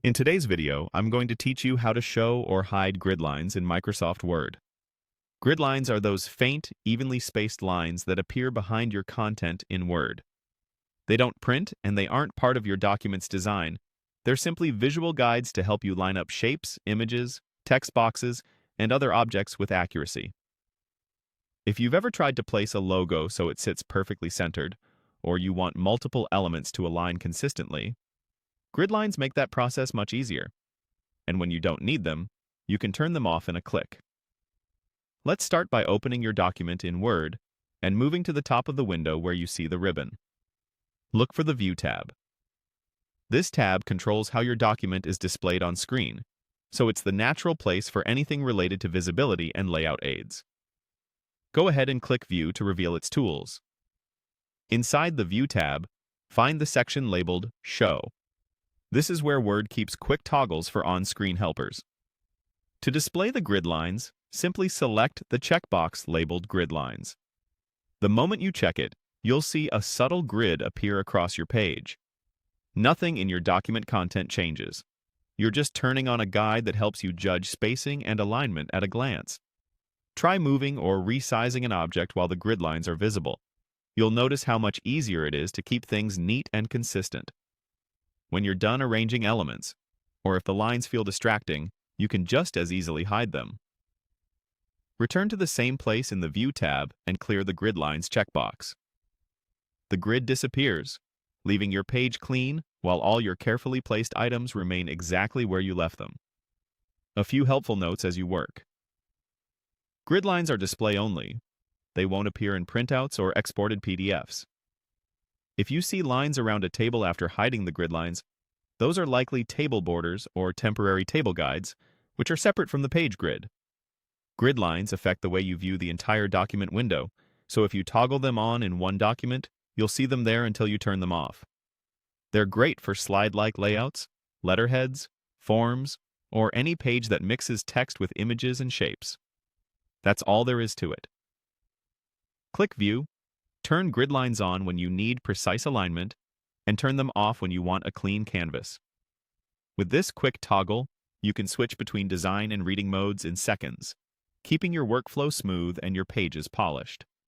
In today's video, I'm going to teach you how to show or hide grid lines in Microsoft Word. Grid lines are those faint, evenly spaced lines that appear behind your content in Word. They don't print and they aren't part of your document's design. They're simply visual guides to help you line up shapes, images, text boxes, and other objects with accuracy. If you've ever tried to place a logo so it sits perfectly centered, or you want multiple elements to align consistently, grid lines make that process much easier. And when you don't need them, you can turn them off in a click. Let's start by opening your document in Word and moving to the top of the window where you see the ribbon. Look for the View tab. This tab controls how your document is displayed on screen, so it's the natural place for anything related to visibility and layout aids. Go ahead and click View to reveal its tools. Inside the View tab, find the section labeled Show. This is where Word keeps quick toggles for on-screen helpers. To display the grid lines, simply select the checkbox labeled Grid Lines. The moment you check it, you'll see a subtle grid appear across your page. Nothing in your document content changes. You're just turning on a guide that helps you judge spacing and alignment at a glance. Try moving or resizing an object while the grid lines are visible. You'll notice how much easier it is to keep things neat and consistent. When you're done arranging elements, or if the lines feel distracting, you can just as easily hide them. Return to the same place in the View tab and clear the Grid Lines checkbox. The grid disappears, leaving your page clean while all your carefully placed items remain exactly where you left them. A few helpful notes as you work. Grid lines are display only. They won't appear in printouts or exported PDFs. If you see lines around a table after hiding the grid lines, those are likely table borders or temporary table guides, which are separate from the page grid. Grid lines affect the way you view the entire document window, so if you toggle them on in one document, you'll see them there until you turn them off. They're great for slide-like layouts, letterheads, forms, or any page that mixes text with images and shapes. That's all there is to it. Click View, turn grid lines on when you need precise alignment, and turn them off when you want a clean canvas. With this quick toggle, you can switch between design and reading modes in seconds, keeping your workflow smooth and your pages polished.